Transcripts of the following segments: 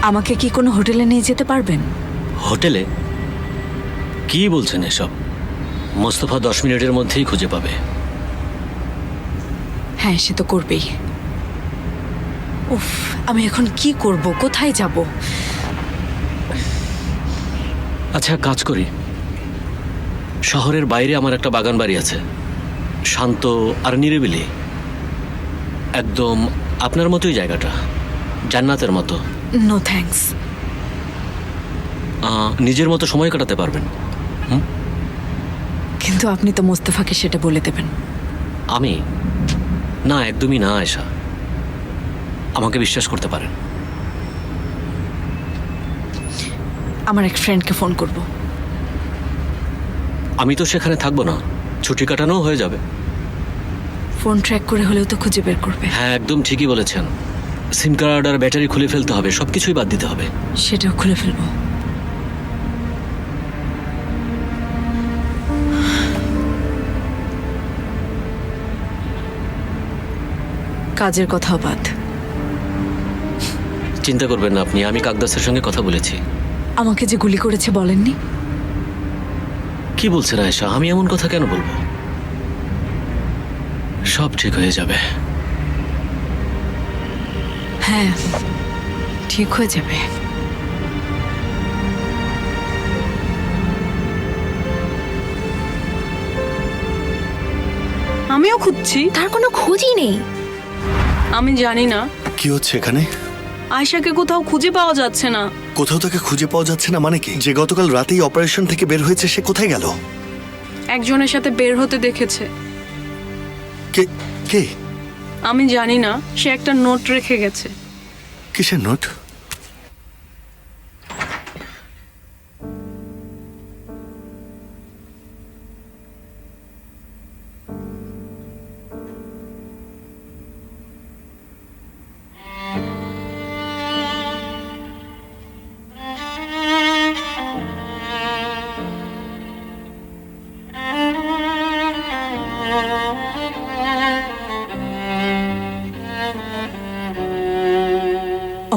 আমাকে কি কোনো হোটেলে নিয়ে যেতে পারবেন? হোটেলে? কি বলছেন এসব? মোস্তফা 10 মিনিটের মধ্যেই খুঁজে পাবে। হ্যাঁ, সে তো করবেই। উফ, আমি এখন কি করব, কোথায় যাব? আচ্ছা, কাজ করি, শহরের বাইরে আমার একটা বাগান বাড়ি আছে, শান্ত আর নিরিবিলি, একদম আপনার মতোই জায়গাটা, জান্নাতের মতো। No thanks. নিজের মতো সময় কাটাতে পারবেন। কিন্তু আপনি তো মোস্তফাকে সেটা বলে দেবেন। আমি না, একদমই না আয়েশা, আমাকে বিশ্বাস করতে পারেন। আমার এক ফ্রেন্ডকে ফোন করব। আমি তো সেখানে থাকবো না, ছুটি কাটানোও হয়ে যাবে। ফোন ট্র্যাক করে হলেও তো খুঁজে বের করবে। হ্যাঁ, একদম ঠিকই বলেছেন। সিম কার্ড আর ব্যাটারি খুলে ফেলতে হবে, সবকিছুই বাদ দিতে হবে। সেটাও খুলে ফেলবো। কাজের কথাও বাদ। চিন্তা করবেন না আপনি, আমি কাকদাসের সঙ্গে কথা বলেছি। আমাকে যে গুলি করেছে বলেননি? কি বলছেন আয়েশা, আমি এমন কথা কেন বলবো? সব ঠিক হয়ে যাবে। হ্যাঁ, ঠিক হয়ে যাবে। আমিও খুঁজছি, তার কোনো খোঁজই নেই। আমি জানি না। কি হচ্ছে এখানে? আয়শাকে কোথাও খুঁজে পাওয়া যাচ্ছে না। কোথাও তাকে খুঁজে পাওয়া যাচ্ছে না মানে কি? যে গতকাল রাতেই অপারেশন থেকে বের হয়েছে সে কোথায় গেল? একজনের সাথে বের হতে দেখেছে। কে কে? আমি জানি না, সে একটা নোট রেখে গেছে। কিসের নোট?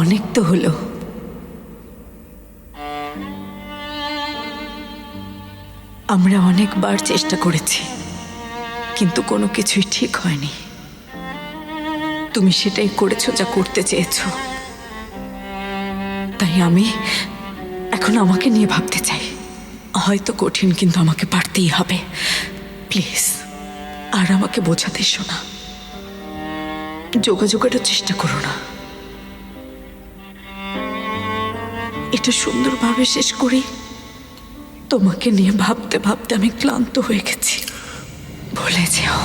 অনেক তো হলো। আমরা অনেকবার চেষ্টা করেছি, কিন্তু কোনো কিছুই ঠিক হয়নি। তুমি সেটাই করেছো যা করতে চেয়েছো। তাই আমি এখন আমাকে নিয়ে ভাবতে চাই। হয়তো কঠিন, কিন্তু আমাকে পারতেই হবে। প্লিজ, আর আমাকে বোঝাতে এসো না। যোগাযোগের চেষ্টা করো না। এটা সুন্দরভাবে শেষ করি। তোমাকে নিয়ে ভাবতে ভাবতে আমি ক্লান্ত হয়ে গেছি। ভুলে যাও।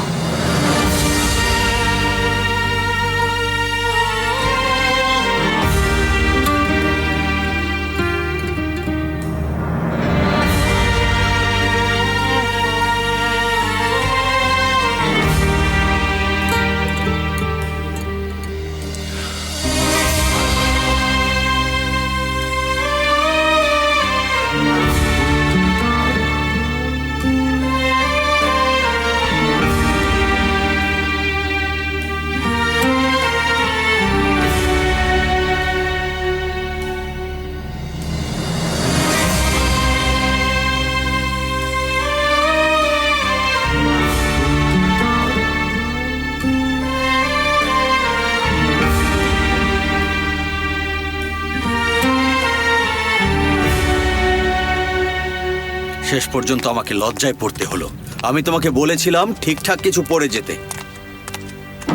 শেষ পর্যন্ত আমাকে লজ্জায় পড়তে হলো। আমি তোমাকে বলেছিলাম ঠিকঠাক কিছু পরে যেতে,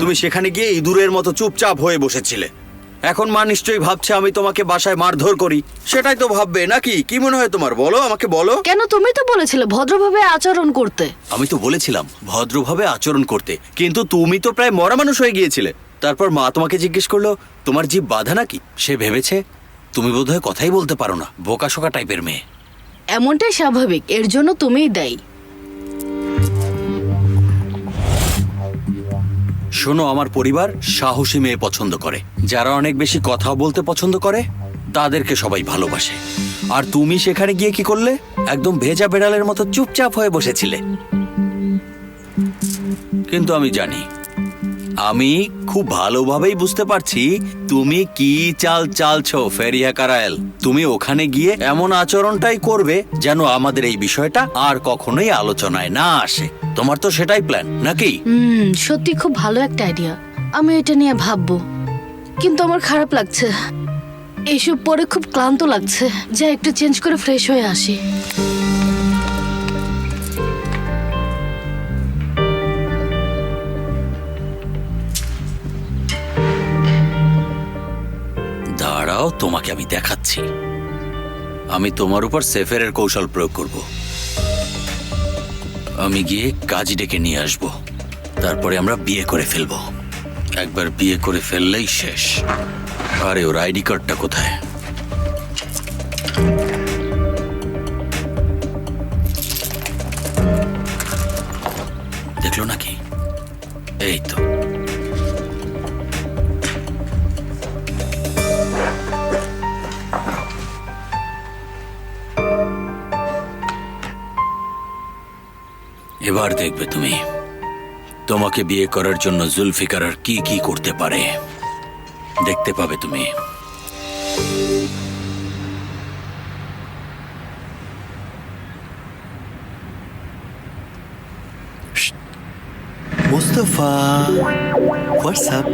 তুমি সেখানে গিয়ে ইঁদুরের মতো চুপচাপ হয়ে বসেছিলে। এখন মা নিশ্চয়ই ভাবছে আমি তোমাকে বাসায় মারধর করি। সেটাই তো ভাববে নাকি? কি মনে হয় তোমার? বলো, আমাকে বলো। কেন? তুমি তো বলেছিলে ভদ্রভাবে আচরণ করতে। আমি তো বলেছিলাম ভদ্রভাবে আচরণ করতে, কিন্তু তুমি তো প্রায় মরা মানুষ হয়ে গিয়েছিলে। তারপর মা তোমাকে জিজ্ঞেস করলো তোমার জিভ বাঁধা নাকি। সে ভেবেছে তুমি বোধহয় কথাই বলতে পারো না, বোকাশোকা টাইপের মেয়ে। এমনটাই স্বাভাবিক, এর জন্য তুমিই দায়ী। শোনো, আমার পরিবার সাহসী মেয়ে পছন্দ করে, যারা অনেক বেশি কথা বলতে পছন্দ করে তাদেরকে সবাই ভালোবাসে। আর তুমি সেখানে গিয়ে কি করলে? একদম ভেজা বেড়ালের মতো চুপচাপ হয়ে বসেছিলে। কিন্তু আমি জানি আমি খুব ভালোভাবেই বুঝতে পারছি তুমি কি চাল চালছো ফেরিয়া কারায়েল। তুমি ওখানে গিয়ে এমন আচরণটাই করবে যেন আমাদের এই বিষয়টা আর কখনোই আলোচনায় না আসে। তোমার তো সেটাই প্ল্যান নাকি? সত্যি খুব ভালো একটা আইডিয়া। আমি এটা নিয়ে ভাববো, কিন্তু আমার খারাপ লাগছে। এইসব পরে খুব ক্লান্ত লাগছে, যা একটু চেঞ্জ করে ফ্রেশ হয়ে আসি। দাঁড়াও, তোমাকে আমি দেখাচ্ছি। আমি তোমার উপর সেফেরের কৌশল প্রয়োগ করব। আমি গিয়ে কাজ ডেকে নিয়ে আসব, তারপরে আমরা বিয়ে করে ফেলবো। একবার বিয়ে করে ফেললেই শেষ। আরে ওর আইডি কার্ডটা কোথায়? দেখলো নাকি? এই তো। এবার দেখবে তুমি, তোমাকে বিয়ে করার জন্য জুলফিকার আর কি কি করতে পারে দেখতে পাবে তুমি। মুস্তফা, হোয়াটসঅ্যাপ?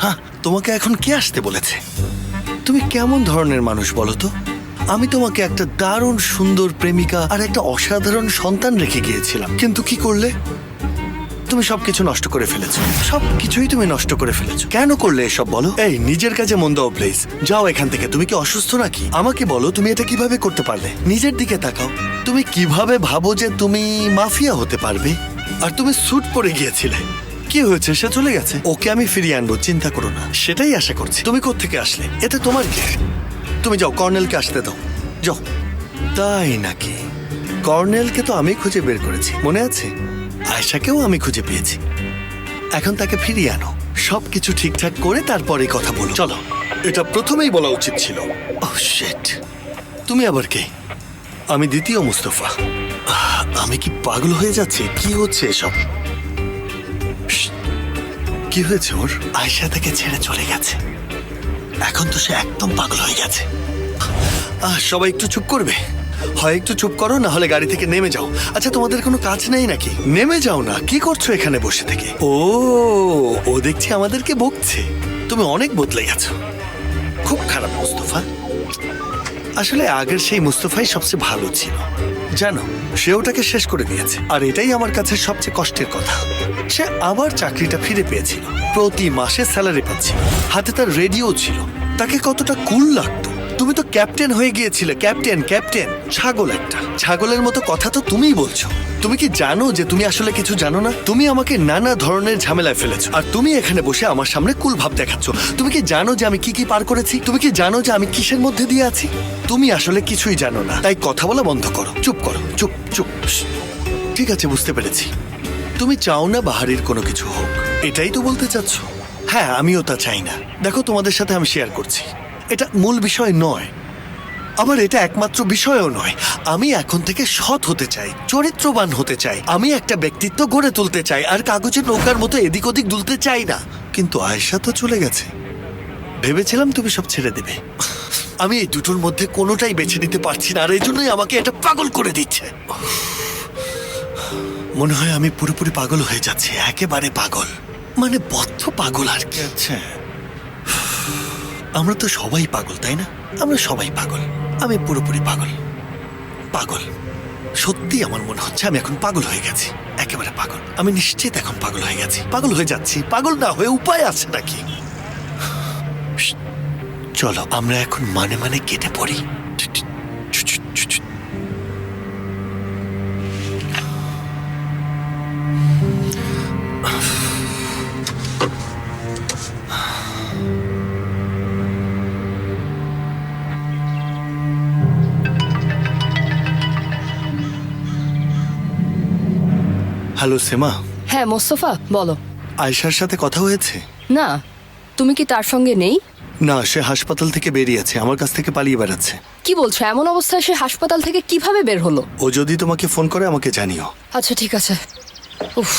হ্যাঁ, তোমাকে এখন কে আসতে বলেছে? তুমি কেমন ধরনের মানুষ বলো তো? আমি তোমাকে একটা দারুণ সুন্দর প্রেমিকা আর একটা অসাধারণ সন্তান রেখে গিয়েছিলাম, কিন্তু কি করলে? তুমি সবকিছু নষ্ট করে ফেলেছো। সবকিছুই তুমি নষ্ট করে ফেলেছো। কেন করলে এসব বলো? এই, নিজের কাজে মন দাও প্লিজ। যাও এখান থেকে। তুমি কি অসুস্থ নাকি? আমাকে বলো, তুমি এটা কিভাবে করতে পারলে? নিজের দিকে তাকাও। তুমি কিভাবে ভাবো যে তুমি মাফিয়া হতে পারবে? আর তুমি স্যুট পরে গিয়েছিলে। কি হয়েছে? সে চলে গেছে। ওকে আমি ফিরিয়ে আনবো, চিন্তা করো না। সেটাই আশা করছি। তুমি কোত্থেকে আসলে? এতে তোমার কি? তুমি যাও, কর্নেলকে আসতে দাও। যাও। তাই নাকি? কর্নেলকে তো আমি খুঁজে বের করেছি, মনে আছে? আয়েশাকেও আমি খুঁজে পেয়েছি। এখন তাকে ফিরিয়ে আনো। সবকিছু ঠিকঠাক করে তারপরে কথা বলো। চলো। এটা প্রথমেই বলা উচিত ছিল। Oh shit. তুমি আবার কে? আমি দ্বিতীয় মুস্তফা। আমি কি পাগল হয়ে যাচ্ছি? কি হচ্ছে এসব? কি হয়েছে ওর? আয়েশা তাকে ছেড়ে চলে গেছে। এখন তো সে একদম পাগল হয়ে গেছে। সবাই একটু চুপ করবে? হয় একটু চুপ করো, না হলে গাড়ি থেকে নেমে যাও। আচ্ছা, তোমাদের কোনো কাজ নেই নাকি? নেমে যাও না। কি করছো এখানে বসে থেকে? ও দেখছি আমাদেরকে বকছে। তুমি অনেক বদলে গেছো। খুব খারাপ মুস্তফা। আসলে আগের সেই মুস্তফাই সবচেয়ে ভালো ছিল, জানো? সে ওটাকে শেষ করে দিয়েছে। আর এটাই আমার কাছে সবচেয়ে কষ্টের কথা। সে আবার চাকরিটা ফিরে পেয়েছিল, প্রতি মাসে স্যালারি পাচ্ছিল, হাতে তার রেডিও ছিল। তাকে কতটা কুল লাগতো। তুমি তো ক্যাপ্টেন হয়ে গিয়েছিলে। ক্যাপ্টেন ক্যাপ্টেন ছাগল একটা। ছাগলের মতো কথা তো তুমিই বলছো। তুমি কি জানো যে তুমি আসলে কিছু জানো না? তুমি আমাকে নানা ধরনের ঝামেলায় ফেলেছো, আর তুমি এখানে বসে আমার সামনে কুল ভাব দেখাচ্ছ। তুমি কি জানো যে আমি কি কি পার করেছি? তুমি কি জানো যে আমি কিসের মধ্যে দিয়ে আছি? তুমি আসলে কিছুই জানো না, তাই কথা বলা বন্ধ করো। চুপ করো, চুপ চুপ। ঠিক আছে, বুঝতে পেরেছি। তুমি চাও না বাহারির কোনো কিছু হোক, এটাই তো বলতে চাচ্ছ? হ্যাঁ, আমিও তা চাই না। দেখো, তোমাদের সাথে আমি শেয়ার করছি, এটা মূল বিষয় নয়, আবার এটা একমাত্র বিষয়ও নয়। আমি এখন থেকে সৎ হতে চাই, চরিত্রবান হতে চাই। আমি একটা ব্যক্তিত্ব গড়ে তুলতে চাই, আর কাগজের নৌকার মতো এদিক ওদিক দুলতে চাই না। কিন্তু আয়েশা তো চলে গেছে। ভেবেছিলাম তুমি সব ছেড়ে দেবে। আমি এই দুটোর মধ্যে কোনোটাই বেছে নিতে পারছি না, আর এই জন্যই আমাকে এটা পাগল করে দিচ্ছে। মনে হয় আমি পুরোপুরি পাগল হয়ে যাচ্ছি, একেবারে পাগল, মানে বদ্ধ পাগল আর কি। আচ্ছা, আমরা তো সবাই পাগল, তাই না? আমরা সবাই পাগল। আমি পুরোপুরি পাগল। পাগল। সত্যি আমার মনে হচ্ছে আমি এখন পাগল হয়ে গেছি, একেবারে পাগল। আমি নিশ্চিত এখন পাগল হয়ে গেছি, পাগল হয়ে যাচ্ছি। পাগল না হয়ে উপায় আছে নাকি? চলো আমরা এখন মানে কেটে পড়ি। হ্যালো সেমা। হ্যাঁ মোস্তফা, বলো। আয়েশার সাথে কথা হয়েছে? না, তুমি কি তার সঙ্গে নেই? না, সে হাসপাতাল থেকে বেরিয়েছে, আমার কাছ থেকে পালিয়ে বেড়াচ্ছে। কি বলছো? এমন অবস্থায় সে হাসপাতাল থেকে কিভাবে বের হলো? ও যদি তোমাকে ফোন করে আমাকে জানিও। আচ্ছা ঠিক আছে। উফ।